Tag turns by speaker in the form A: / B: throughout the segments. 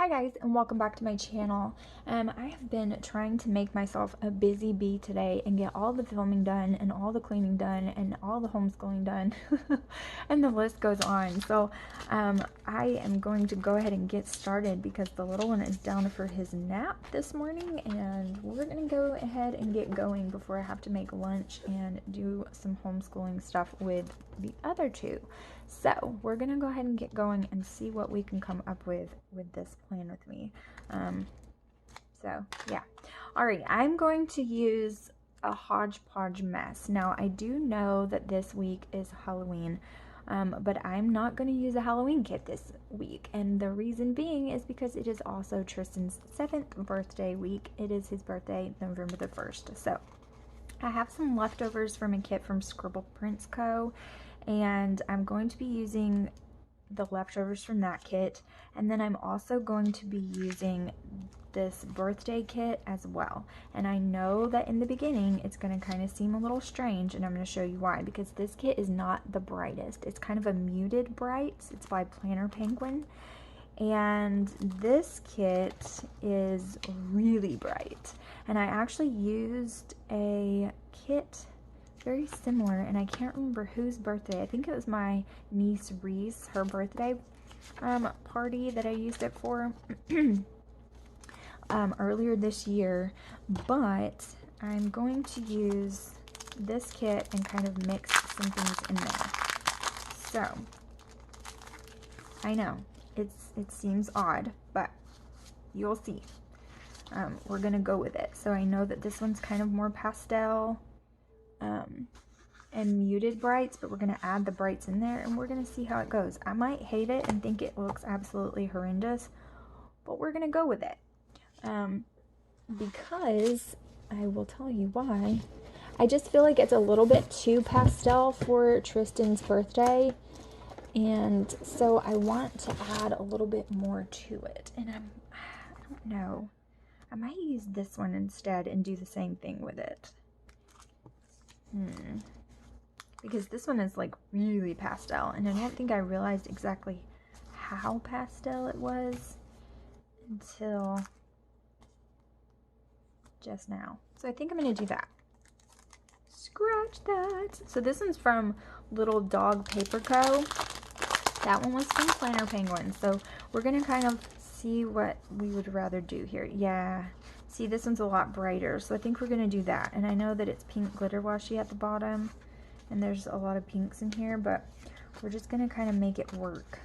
A: Hi guys, and welcome back to my channel. I have been trying to make myself a busy bee today and get all the filming done and all the cleaning done and all the homeschooling done and the list goes on. So I am going to go ahead and get started because the little one is down for his nap this morning, and we're gonna go ahead and get going before I have to make lunch and do some homeschooling stuff with the other two. So we're gonna go ahead and get going and see what we can come up with this plan with me. So yeah. Alright, I'm going to use a hodgepodge mess. Now I do know that this week is Halloween, but I'm not going to use a Halloween kit this week, and the reason being is because it is also Tristan's 7th birthday week. It is his birthday, November the 1st. So I have some leftovers from a kit from Scribble Prints Co. and I'm going to be using the leftovers from that kit, and then I'm also going to be using this birthday kit as well. And I know that in the beginning it's going to kind of seem a little strange, and I'm going to show you why, because this kit is not the brightest. It's kind of a muted bright. It's by Planner Penguin, and this kit is really bright. And I actually used a kit very similar, and I can't remember whose birthday. I think it was my niece Reese, her birthday party that I used it for earlier this year. But I'm going to use this kit and kind of mix some things in there. So I know it seems odd, but you'll see. We're gonna go with it. So I know that this one's kind of more pastel and muted brights, but we're going to add the brights in there and we're going to see how it goes. I might hate it and think it looks absolutely horrendous, but we're going to go with it because I will tell you why. I just feel like it's a little bit too pastel for Tristan's birthday, and so I want to add a little bit more to it. And I don't know, I might use this one instead and do the same thing with it. Because this one is like really pastel, and I don't think I realized exactly how pastel it was until just now. So I think I'm going to do that. Scratch that. So this one's from Little Dog Paper Co. That one was from Planner Penguin. So we're going to kind of see what we would rather do here. Yeah. See, this one's a lot brighter, so I think we're going to do that. And I know that it's pink glitter washi at the bottom, and there's a lot of pinks in here, but we're just going to kind of make it work.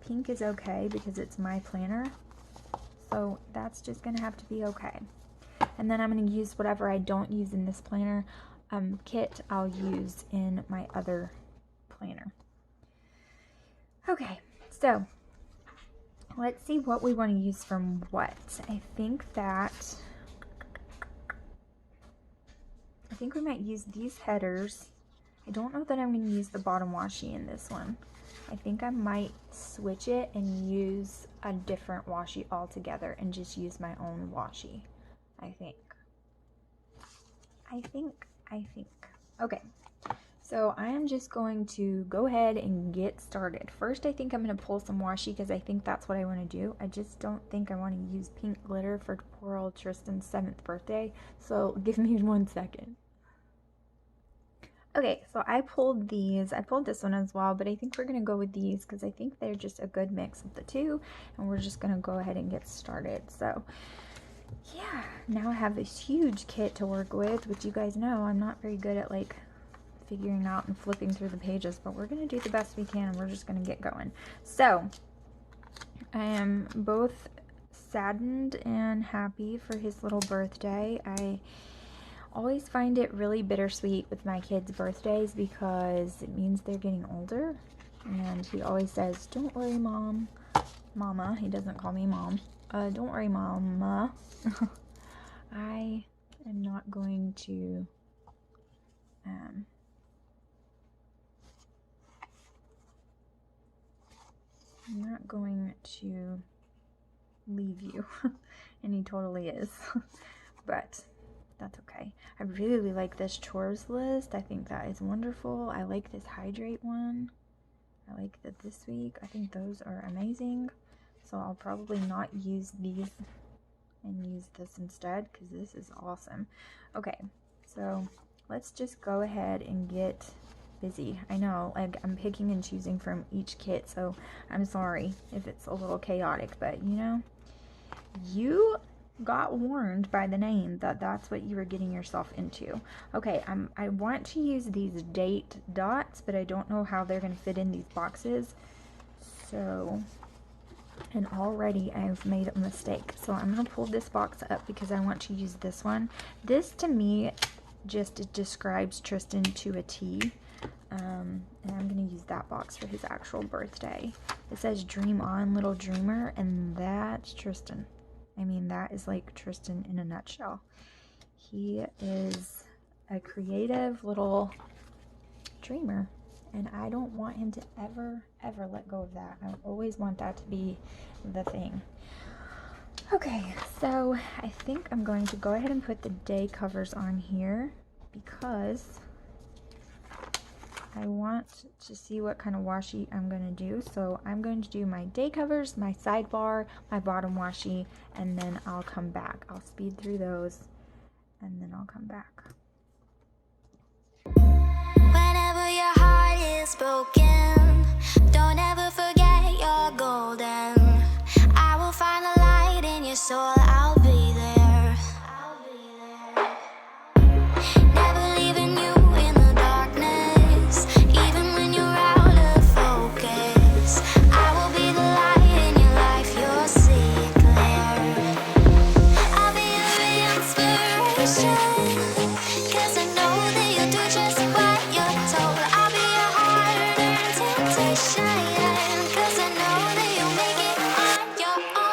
A: Pink is okay because it's my planner, so that's just going to have to be okay. And then I'm going to use whatever I don't use in this planner kit, I'll use in my other planner. Okay, so let's see what we want to use from what. I think we might use these headers. I don't know that I'm going to use the bottom washi in this one. I think I might switch it and use a different washi altogether and just use my own washi. I think. Okay. So I am just going to go ahead and get started. First, I think I'm going to pull some washi because I think that's what I want to do. I just don't think I want to use pink glitter for poor old Tristan's 7th birthday. So give me 1 second. Okay, so I pulled these. I pulled this one as well, but I think we're going to go with these because I think they're just a good mix of the two, and we're just going to go ahead and get started. So yeah, now I have this huge kit to work with, which you guys know I'm not very good at like figuring out and flipping through the pages, but we're going to do the best we can, and we're just going to get going. So I am both saddened and happy for his little birthday. I always find it really bittersweet with my kids' birthdays because it means they're getting older, and he always says, "Don't worry, mama." He doesn't call me mom. Don't worry, mama. I am not going to leave you. And he totally is. But that's okay. I really like this chores list. I think that is wonderful. I like this hydrate one. I like that this week. I think those are amazing. so I'll probably not use these and use this instead because this is awesome. Okay, so let's just go ahead and get busy. I know, like, I'm picking and choosing from each kit, so I'm sorry if it's a little chaotic, but you know, you got warned by the name that that's what you were getting yourself into. Okay, I want to use these date dots, but I don't know how they're going to fit in these boxes. So, and already I've made a mistake. So I'm going to pull this box up because I want to use this one. This to me just describes Tristan to a T. And I'm going to use that box for his actual birthday. It says dream on, little dreamer, and that's Tristan. I mean, that is like Tristan in a nutshell. He is a creative little dreamer, and I don't want him to ever let go of that. I always want that to be the thing. Okay, so I think I'm going to go ahead and put the day covers on here because I want to see what kind of washi I'm going to do. So I'm going to do my day covers, my sidebar, my bottom washi, and then I'll come back. I'll speed through those and then I'll come back.
B: Whenever your heart is broken, don't ever forget you're golden. I will find a light in your soul, I'll be there. Never leaving you in the darkness, even when you're out of focus. I will be the light in your life, you'll see it clear. I'll be your inspiration, 'cause I know that you'll do just what you're told. I'll be your hard-earned temptation, 'cause I know that you'll make it on your own.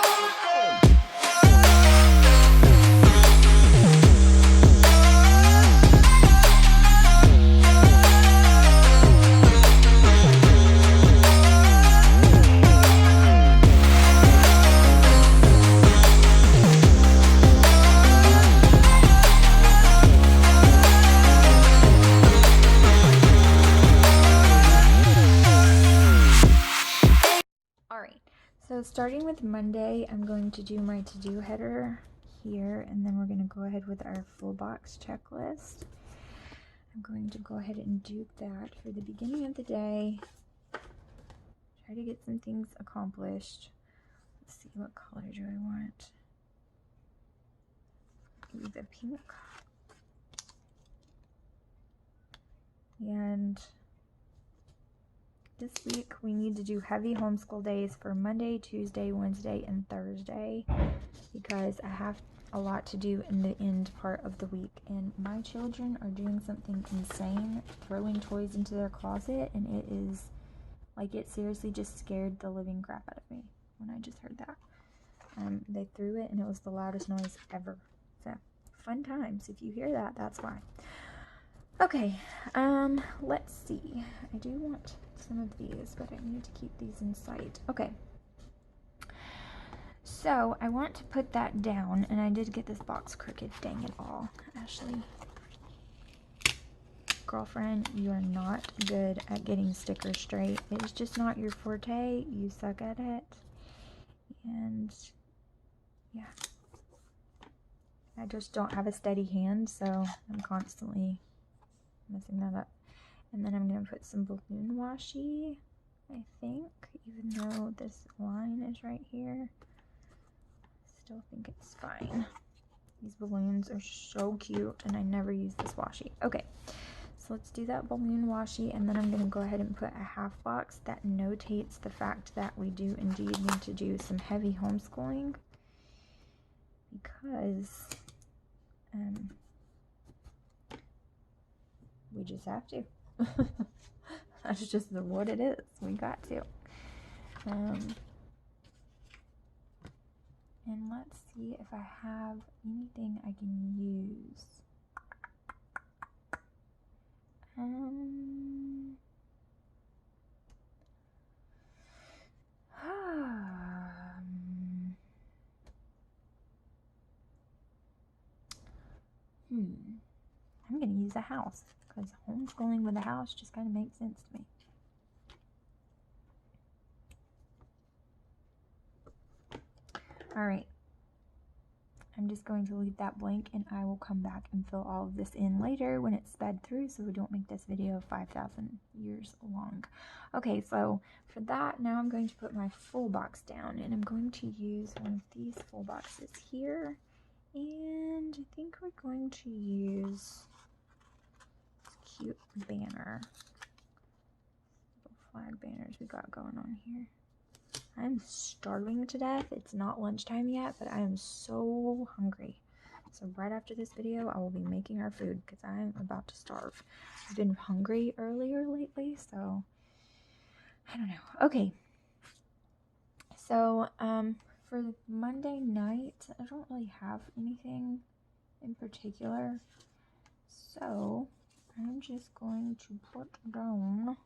A: Alright, so starting with Monday, I'm going to do my to-do header here, and then we're going to go ahead with our full box checklist. I'm going to go ahead and do that for the beginning of the day. Try to get some things accomplished. Let's see, what color do I want? Ooh, the pink. And this week we need to do heavy homeschool days for Monday, Tuesday, Wednesday, and Thursday because I have a lot to do in the end part of the week, and my children are doing something insane, throwing toys into their closet, and it is like, it seriously just scared the living crap out of me when I just heard that. They threw it and it was the loudest noise ever. So fun times. If you hear that, that's why. Okay, let's see. I do want some of these, but I need to keep these in sight. Okay. So, I want to put that down, and I did get this box crooked, dang it all. Ashley, girlfriend, you are not good at getting stickers straight. It is just not your forte. You suck at it. And, yeah. I just don't have a steady hand, so I'm constantly messing that up. And then I'm going to put some balloon washi, I think, even though this line is right here. Still think it's fine. These balloons are so cute, and I never use this washi. Okay, so let's do that balloon washi, and then I'm going to go ahead and put a half box that notates the fact that we do indeed need to do some heavy homeschooling, because we just have to. That's just what it is. We got to. And let's see if I have anything I can use. I'm going to use a house, because homeschooling with a house just kind of makes sense to me. All right. I'm just going to leave that blank and I will come back and fill all of this in later when it's sped through so we don't make this video 5,000 years long. Okay, so for that, now I'm going to put my full box down and I'm going to use one of these full boxes here. And I think we're going to use this cute banner. Little flag banners we got going on here. I'm starving to death. It's not lunchtime yet, but I am so hungry. So right after this video, I will be making our food because I'm about to starve. I've been hungry earlier lately, so I don't know. Okay. So, for Monday night, I don't really have anything in particular. So, I'm just going to put down,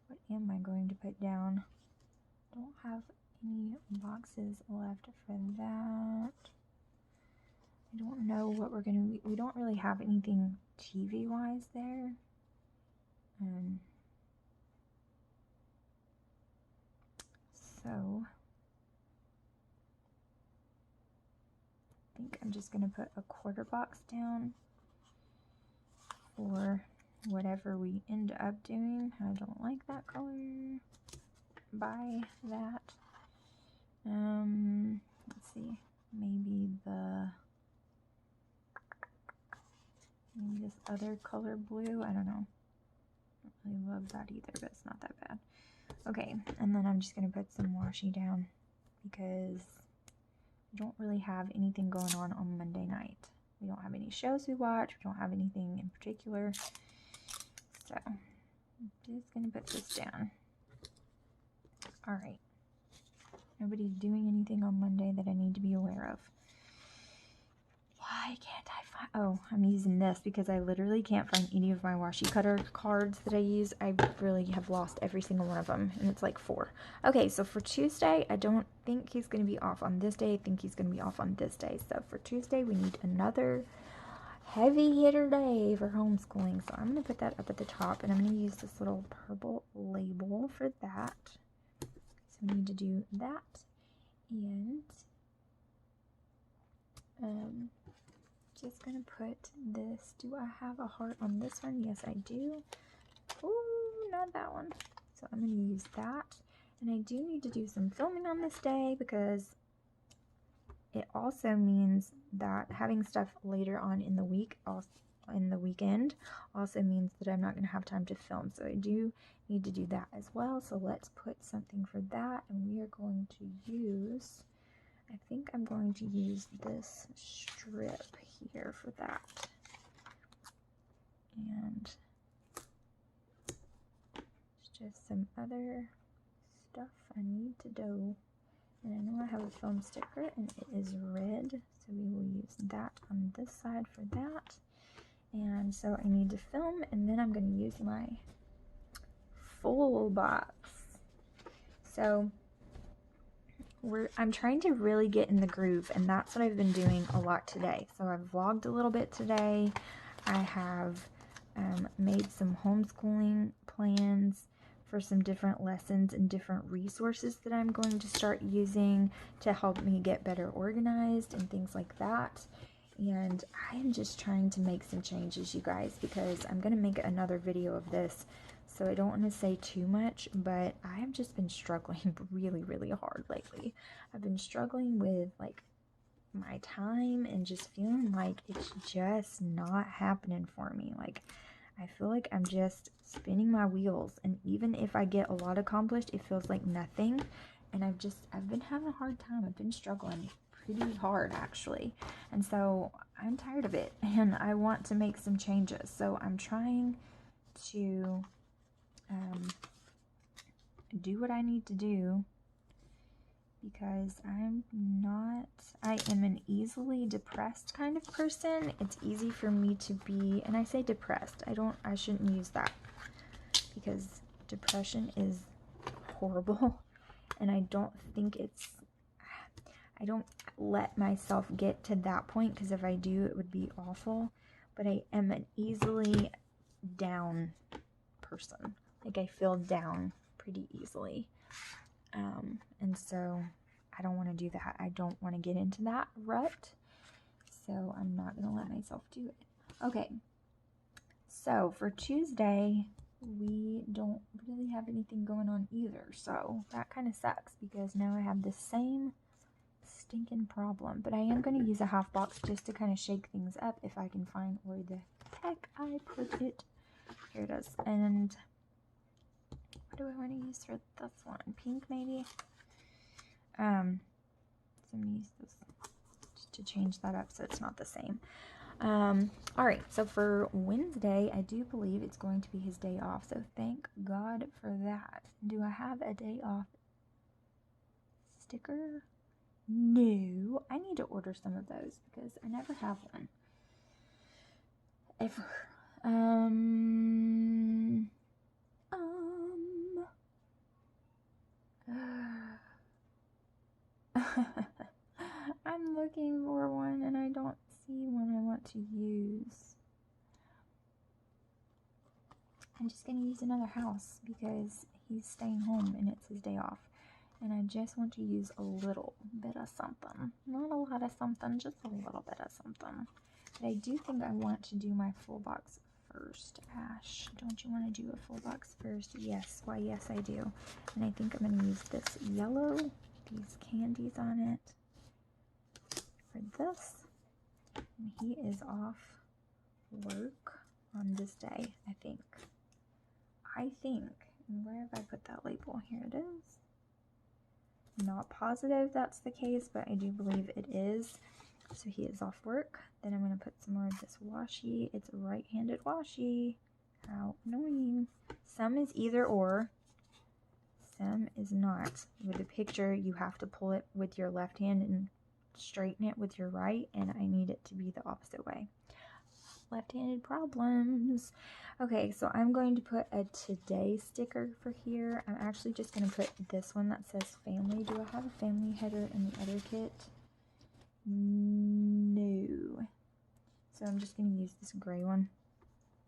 A: what am I going to put down? Don't have any boxes left for that. I don't know what we're gonna be. We don't really have anything TV wise there. So I think I'm just gonna put a quarter box down for whatever we end up doing. I don't like that color. Buy that. Let's see. Maybe this other color blue. I don't know. I don't really love that either, but it's not that bad. Okay, and then I'm just gonna put some washi down because we don't really have anything going on Monday night. We don't have any shows we watch. We don't have anything in particular. So I'm just gonna put this down. All right. Nobody's doing anything on Monday that I need to be aware of. Why can't I find... Oh, I'm using this because I literally can't find any of my washi cutter cards that I use. I really have lost every single one of them, and it's like 4. Okay, so for Tuesday, I don't think he's going to be off on this day. I think he's going to be off on this day. So for Tuesday, we need another heavy hitter day for homeschooling. So I'm going to put that up at the top, and I'm going to use this little purple label for that. So we need to do that, and just gonna put this. Do I have a heart on this one? Yes, I do. Ooh, not that one. So I'm gonna use that, and I do need to do some filming on this day because it also means that having stuff later on in the week, also in the weekend, also means that I'm not going to have time to film. So I do need to do that as well. So let's put something for that, and we are going to use, I think I'm going to use this strip here for that. And just some other stuff I need to do. And I know I have a foam sticker and it is red, so we will use that on this side for that. And so I need to film, and then I'm going to use my full box. So I'm trying to really get in the groove, and that's what I've been doing a lot today. So I've vlogged a little bit today. I have made some homeschooling plans for some different lessons and different resources that I'm going to start using to help me get better organized and things like that. And I am just trying to make some changes, you guys, because I'm going to make another video of this. So I don't want to say too much, but I have just been struggling really, really hard lately. I've been struggling with like my time and just feeling like it's just not happening for me. Like I feel like I'm just spinning my wheels, and even if I get a lot accomplished, it feels like nothing. And I've been having a hard time. I've been struggling pretty hard actually, and so I'm tired of it and I want to make some changes. So I'm trying to do what I need to do because I am an easily depressed kind of person. It's easy for me to be, and I say depressed, I shouldn't use that because depression is horrible, and I don't let myself get to that point, because if I do, it would be awful. But I am an easily down person. Like I feel down pretty easily. And so I don't want to do that. I don't want to get into that rut. So I'm not going to let myself do it. Okay. So for Tuesday, we don't really have anything going on either. So that kind of sucks because now I have the same stinking problem. But I am going to use a half box just to kind of shake things up if I can find where the heck I put it. Here it is. And what do I want to use for this one? Pink maybe? So I'm going to use this just to change that up so it's not the same. Alright, so for Wednesday, I do believe it's going to be his day off, so thank God for that. Do I have a day off sticker? No, I need to order some of those because I never have one. Ever. I'm looking for one and I don't see one I want to use. I'm just going to use another house because he's staying home and it's his day off. And I just want to use a little bit of something. Not a lot of something, just a little bit of something. But I do think I want to do my full box first. Ash, don't you want to do a full box first? Yes, why yes I do. And I think I'm going to use this yellow, these candies on it for this. And he is off work on this day, I think. And where have I put that label? Here it is. Not positive that's the case, but I do believe it is. So he is off work. Then I'm going to put some more of this washi. It's a right-handed washi. How annoying. Some is either or. Some is not. With the picture, you have to pull it with your left hand and straighten it with your right, and I need it to be the opposite way. Left-handed problems. Okay, so I'm going to put a today sticker for here. I'm actually just going to put this one that says family. Do I have a family header in the other kit? No. So I'm just going to use this gray one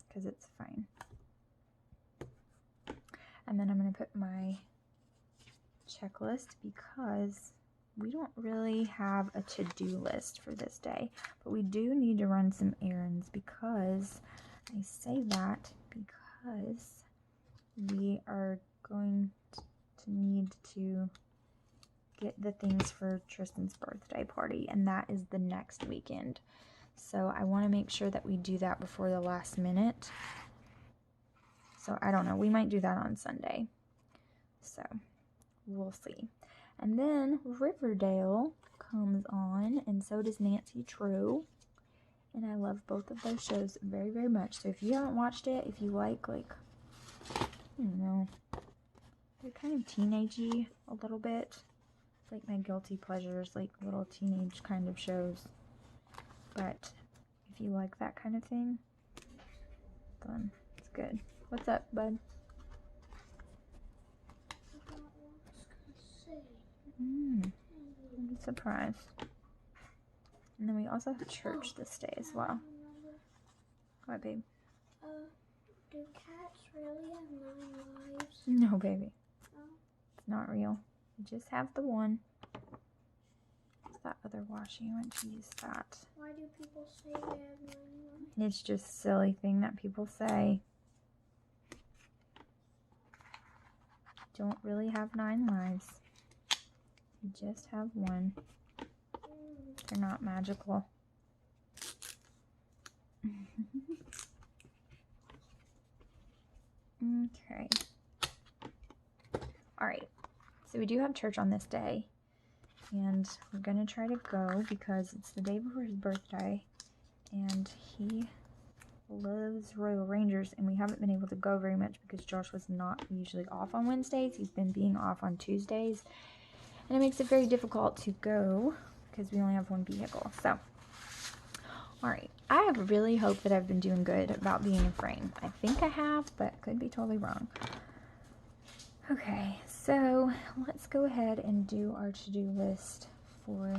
A: because it's fine. And then I'm going to put my checklist because we don't really have a to-do list for this day, but we do need to run some errands because I say that because we are going to need to get the things for Tristan's birthday party, and that is the next weekend. So I want to make sure that we do that before the last minute. So I don't know, we might do that on Sunday. So we'll see. And then Riverdale comes on, and so does Nancy Drew. And I love both of those shows very, very much. So if you haven't watched it, if you like, I don't know, they're kind of teenagey a little bit. It's like my guilty pleasures, like little teenage kind of shows. But if you like that kind of thing, then it's good. What's up, bud? I'm surprised. And then we also have church this day as well. What, babe?
B: Do cats really have 9 lives?
A: No, baby.
B: No?
A: It's not real. You just have the one. What's that other washi? I want to use that.
B: Why do people say they have 9 lives?
A: It's just a silly thing that people say. Don't really have 9 lives. You just have one. They're not magical. Okay. Alright. So we do have church on this day. And we're going to try to go because it's the day before his birthday. And he loves Royal Rangers. And we haven't been able to go very much because Josh was not usually off on Wednesdays. He's been being off on Tuesdays. And it makes it very difficult to go because we only have one vehicle. So, alright. I really hope that I've been doing good about being in frame. I think I have, but could be totally wrong. Okay, so let's go ahead and do our to-do list for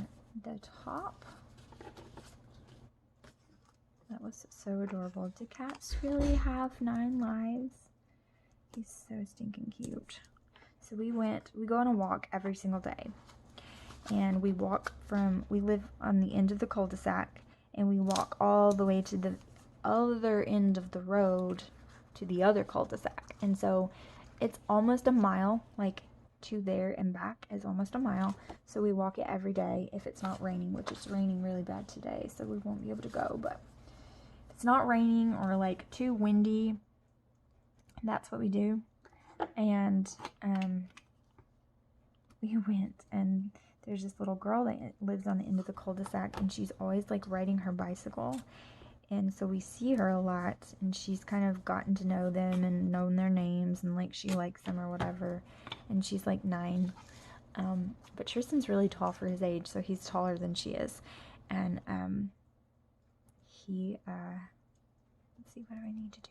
A: the top. That was so adorable. Do cats really have 9 lives? He's so stinking cute. So we go on a walk every single day. and we live on the end of the cul-de-sac, and we walk all the way to the other end of the road to the other cul-de-sac. And so it's almost a mile, like to there and back is almost a mile. So we walk it every day if it's not raining, which it's raining really bad today, so we won't be able to go. But if it's not raining or like too windy, that's what we do. And we went, and there's this little girl that lives on the end of the cul-de-sac, and she's always like riding her bicycle. And so we see her a lot, and she's kind of gotten to know them and known their names, and like she likes them or whatever. And she's like 9. But Tristan's really tall for his age, so he's taller than she is. And he let's see, what do I need to do?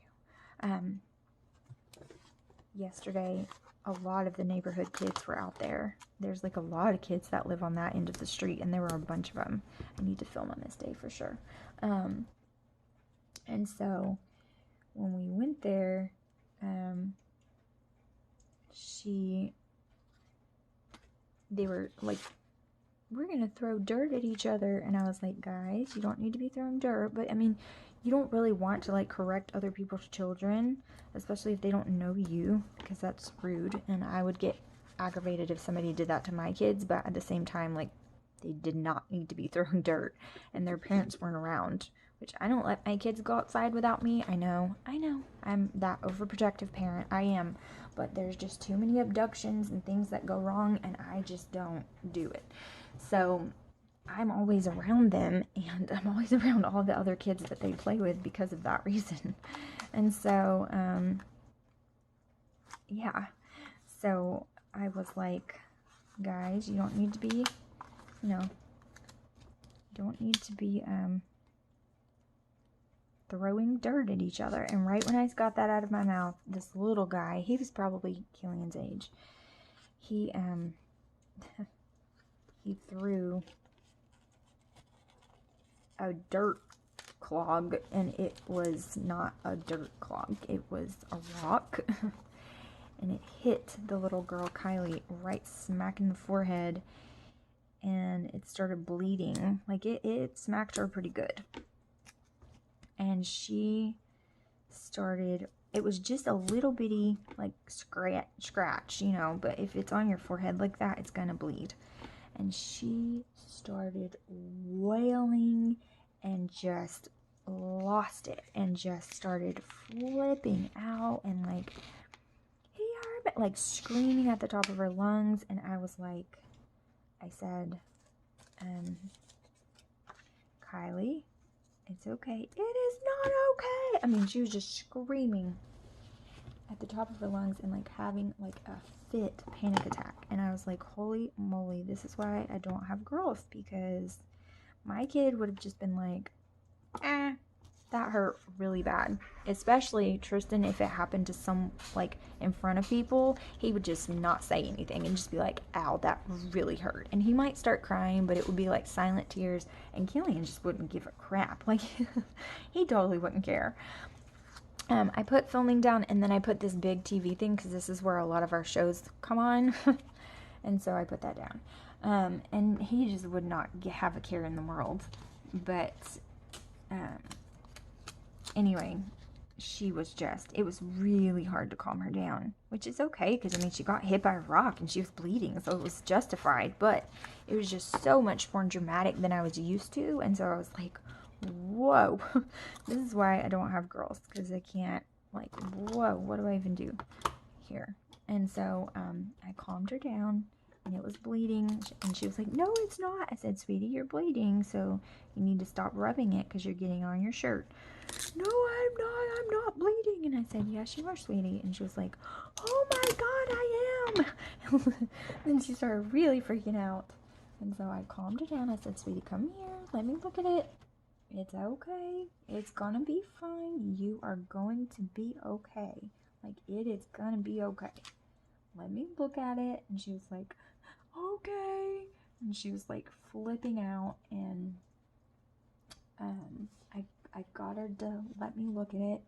A: Yesterday, a lot of the neighborhood kids were out there. There's like a lot of kids that live on that end of the street, and there were a bunch of them. I need to film on this day for sure. And so when we went there, they were like, we're gonna throw dirt at each other. And I was like, guys, you don't need to be throwing dirt. But I mean, you don't really want to like correct other people's children, especially if they don't know you, because that's rude. And I would get aggravated if somebody did that to my kids, but at the same time, like, they did not need to be throwing dirt, and their parents weren't around, which I don't let my kids go outside without me. I know, I'm that overprotective parent. I am, but there's just too many abductions and things that go wrong, and I just don't do it. So I'm always around them, and I'm always around all the other kids that they play with because of that reason. And so, yeah. So I was like, guys, you don't need to be, throwing dirt at each other. And right when I got that out of my mouth, this little guy, he was probably Killian's age, he he threw a dirt clog, and it was not a dirt clog, it was a rock. And it hit the little girl Kylie right smack in the forehead, and it started bleeding. Like, it smacked her pretty good. And she started, it was just a little bitty, like, scratch, but if it's on your forehead like that, it's gonna bleed. And she started wailing and just lost it, and just started flipping out, and like, like screaming at the top of her lungs. And I was like, I said, Kylie, it's okay. It is not okay. I mean, she was just screaming at the top of her lungs and like having like a panic attack. And I was like, holy moly, this is why I don't have girls, because my kid would have just been like, that hurt really bad. Especially Tristan, if it happened to some, like, in front of people, he would just not say anything and just be like, ow, that really hurt. And he might start crying, but it would be like silent tears, and Killian just wouldn't give a crap. Like, he totally wouldn't care. I put filming down, and then I put this big TV thing, because this is where a lot of our shows come on. And so I put that down. And he just would not have a care in the world. But anyway, it was really hard to calm her down, which is okay, because I mean, she got hit by a rock and she was bleeding, so it was justified. But it was just so much more dramatic than I was used to, and so I was like, whoa. This is why I don't have girls, because I can't, like, whoa, what do I even do here? And so I calmed her down, and it was bleeding, and she was like, no, it's not. I said, sweetie, you're bleeding, so you need to stop rubbing it, because you're getting on your shirt. No, I'm not bleeding. And I said, yes, you are, sweetie. And she was like, oh my god, I am. Then she started really freaking out. And so I calmed her down. I said, sweetie, come here, let me look at it. It's okay, it's gonna be fine, you are going to be okay. Like, it is gonna be okay, let me look at it. And she was like, okay. And she was like flipping out, and I got her to let me look at it,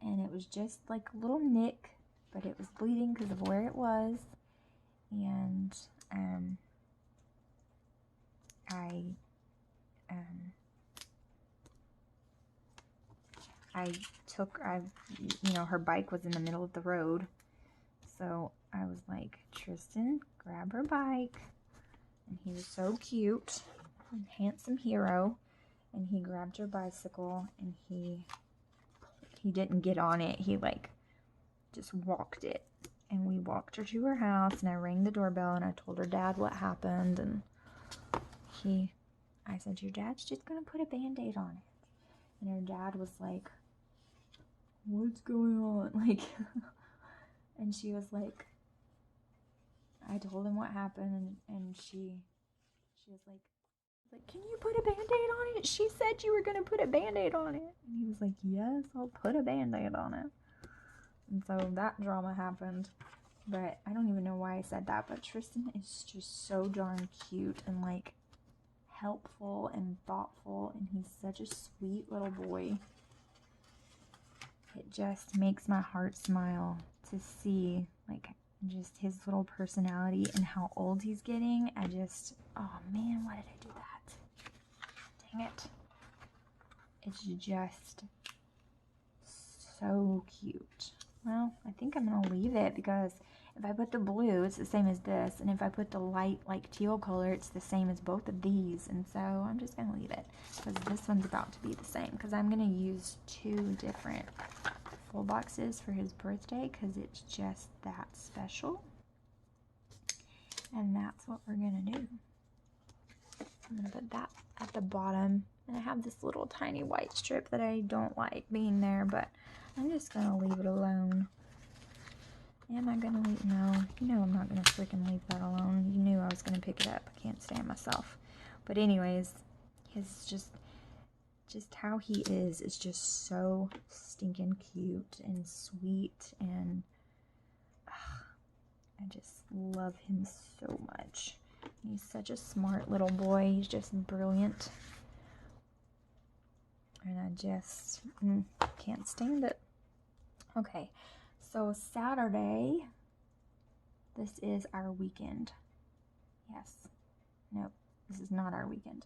A: and it was just like a little nick, but it was bleeding because of where it was. And I, um, her bike was in the middle of the road. So I was like, Tristan, grab her bike. And he was so cute, handsome hero. And he grabbed her bicycle and he didn't get on it. He like just walked it. And we walked her to her house and I rang the doorbell and I told her dad what happened. And I said, your dad's just going to put a Band-Aid on it. And her dad was like, what's going on? Like, and she was like, I told him what happened and she was like, can you put a Band-Aid on it? She said you were going to put a Band-Aid on it. And he was like, yes, I'll put a Band-Aid on it. And so that drama happened. But I don't even know why I said that. But Tristan is just so darn cute and like helpful and thoughtful. And he's such a sweet little boy. It just makes my heart smile to see like just his little personality and how old he's getting. Oh man, why did I do that? Dang it. It's just so cute. Well, I think I'm going to leave it because if I put the blue, it's the same as this. And if I put the light, like teal color, it's the same as both of these. And so I'm just going to leave it because this one's about to be the same. Because I'm going to use 2 different full boxes for his birthday because it's just that special. And that's what we're going to do. I'm going to put that at the bottom. And I have this little tiny white strip that I don't like being there, but I'm just going to leave it alone. Am I going to leave? No, you know I'm not going to freaking leave that alone. You knew I was going to pick it up. I can't stand myself. But anyways, his just how he is just so stinking cute and sweet. And I just love him so much. He's such a smart little boy. He's just brilliant. And I just can't stand it. Okay, so Saturday, this is our weekend. Yes. Nope, this is not our weekend.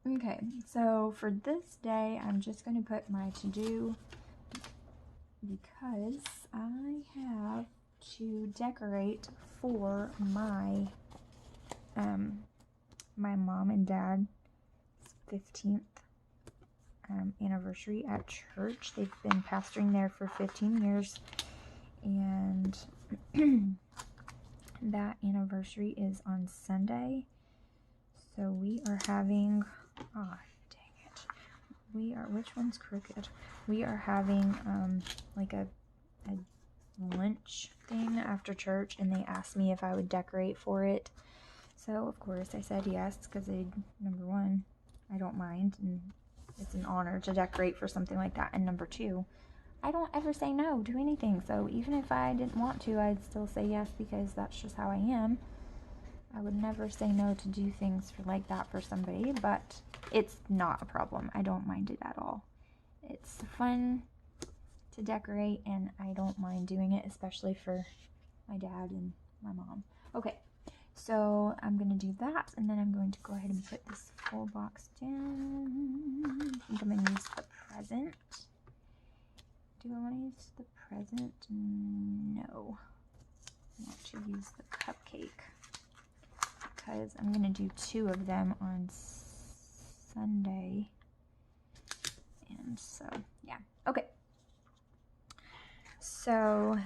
A: Okay, so for this day, I'm just going to put my to-do because I have to decorate for my my mom and dad's 15th anniversary at church. They've been pastoring there for 15 years, and that anniversary is on Sunday. So we are having, dang it, which one's crooked? We are having like a lunch thing after church, and they asked me if I would decorate for it. So of course I said yes, because number 1, I don't mind, and it's an honor to decorate for something like that. And number 2, I don't ever say no to anything. So even if I didn't want to, I'd still say yes because that's just how I am. I would never say no to do things like that for somebody, but it's not a problem. I don't mind it at all. It's fun to decorate, and I don't mind doing it, especially for my dad and my mom. Okay. So I'm going to do that, and then I'm going to go ahead and put this full box down. I think I'm going to use the present. Do I want to use the present? No. I want to use the cupcake because I'm going to do 2 of them on Sunday. And so, yeah. Okay. So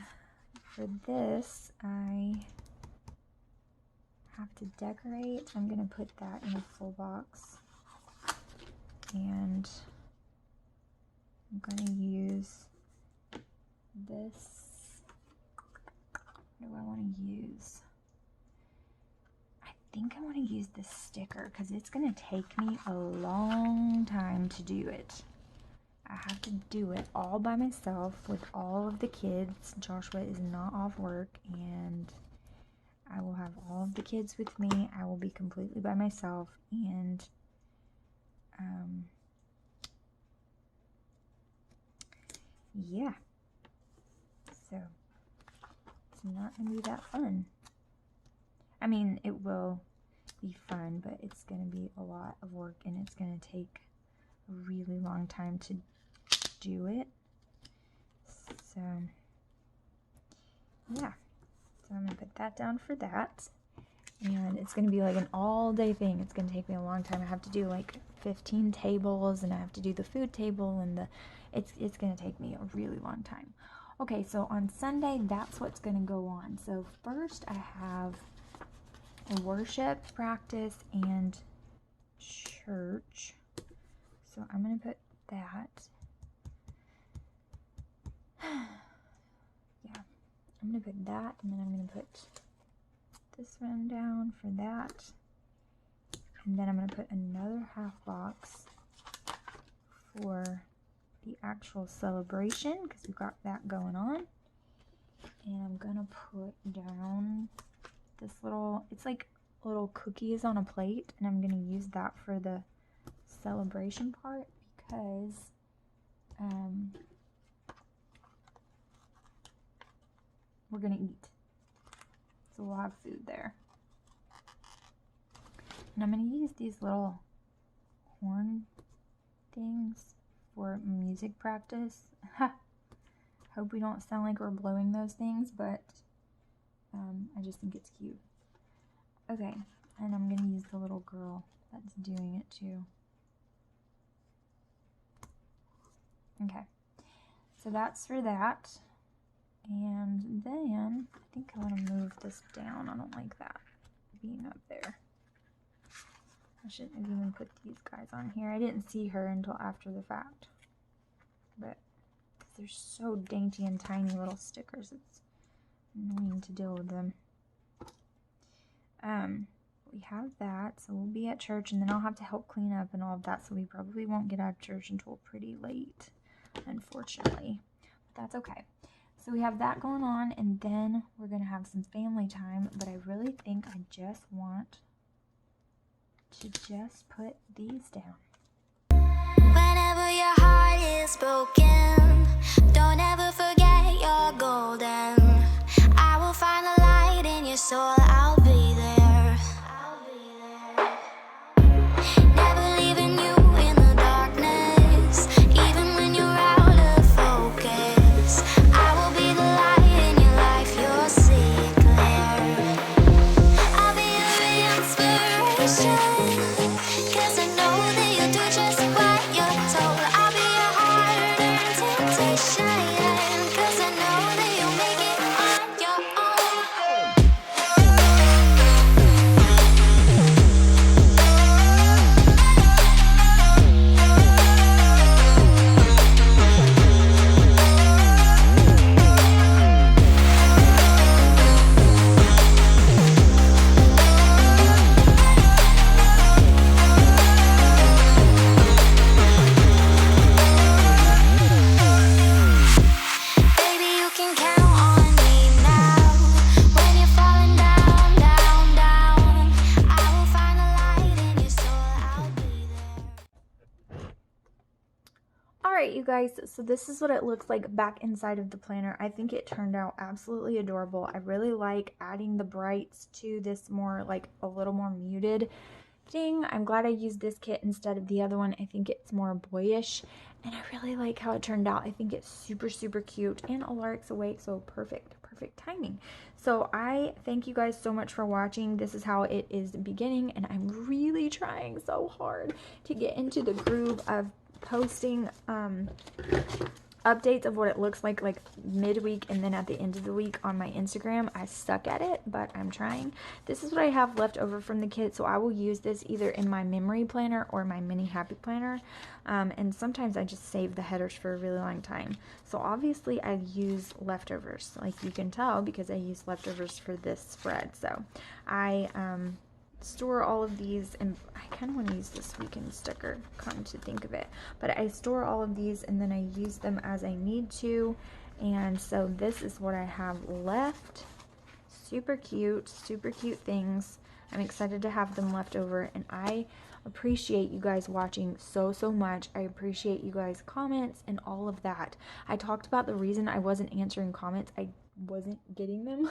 A: for this, I have to decorate. I'm going to put that in a full box, and I'm going to use this. What do I want to use? I think I want to use this sticker because it's going to take me a long time to do it. I have to do it all by myself with all of the kids. Joshua is not off work, and I will have all of the kids with me. I will be completely by myself, and yeah. So it's not gonna be that fun. I mean, it will be fun, but it's going to be a lot of work and it's going to take a really long time to do it. So yeah, so I'm going to put that down for that. And it's going to be like an all-day thing. It's going to take me a long time. I have to do like 15 tables, and I have to do the food table, and it's going to take me a really long time. Okay, so on Sunday, that's what's going to go on. So first I have a worship practice and church. So I'm going to put that. Yeah, I'm going to put that, and then I'm going to put this one down for that, and then I'm going to put another half box for the actual celebration because we've got that going on. And I'm going to put down this little, it's like little cookies on a plate, and I'm going to use that for the celebration part because we're going to eat. So we'll have food there. And I'm going to use these little horn things for music practice. Hope we don't sound like we're blowing those things, but I just think it's cute. Okay, and I'm going to use the little girl that's doing it too. Okay, so that's for that. And then I think I want to move this down. I don't like that being up there. I shouldn't have even put these guys on here. I didn't see her until after the fact. But they're so dainty and tiny little stickers, it's annoying to deal with them. We have that, so we'll be at church, and then I'll have to help clean up and all of that, so we probably won't get out of church until pretty late, unfortunately. But that's okay. So we have that going on, and then we're going to have some family time, but I really think I just want to just put these down.
B: Whenever your heart is broken, don't ever forget you're golden. I will find a light in your soul, I'll be there. Never leaving you in the darkness, even when you're out of focus. I will be the light in your life, you'll see it clear. I'll be your inspiration, 'cause I know that you'll do just what you're told. I'll be your hard-earned temptation, 'cause I know that you'll make it on your own. Baby, you can count on me now. When you're falling down, down, down, I will find a light in your soul, I'll be there.
A: Alright, you guys, so this is what it looks like back inside of the planner. I think it turned out absolutely adorable. I really like adding the brights to this more, like, a little more muted thing. I'm glad I used this kit instead of the other one. I think it's more boyish, and I really like how it turned out. I think it's super, super cute, and Alaric's awake, so perfect timing. So I thank you guys so much for watching. This is how it is beginning, and I'm really trying so hard to get into the groove of posting updates of what it looks like midweek and then at the end of the week on my Instagram. I suck at it, but I'm trying. This is what I have left over from the kit, so I will use this either in my memory planner or my mini happy planner, and sometimes I just save the headers for a really long time. So obviously I use leftovers, like you can tell, because I use leftovers for this spread. So I store all of these, and I kind of want to use this weekend sticker, come to think of it, but I store all of these and then I use them as I need to. And so this is what I have left. Super cute things. I'm excited to have them left over, and I appreciate you guys watching so much. I appreciate you guys' comments and all of that. I talked about the reason I wasn't answering comments. I wasn't getting them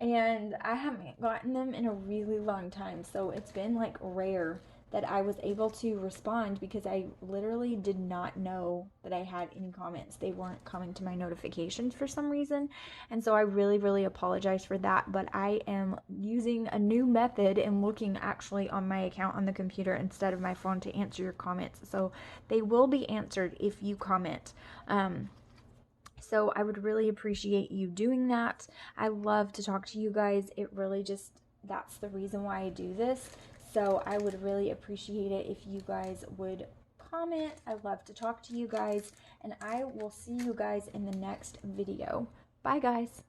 A: and I haven't gotten them in a really long time. So it's been like rare that I was able to respond because I literally did not know that I had any comments. They weren't coming to my notifications for some reason. And so I really, really apologize for that. But I am using a new method and looking actually on my account on the computer instead of my phone to answer your comments. So they will be answered if you comment. So I would really appreciate you doing that. I love to talk to you guys. It really just, that's the reason why I do this. So I would really appreciate it if you guys would comment. I love to talk to you guys, and I will see you guys in the next video. Bye, guys.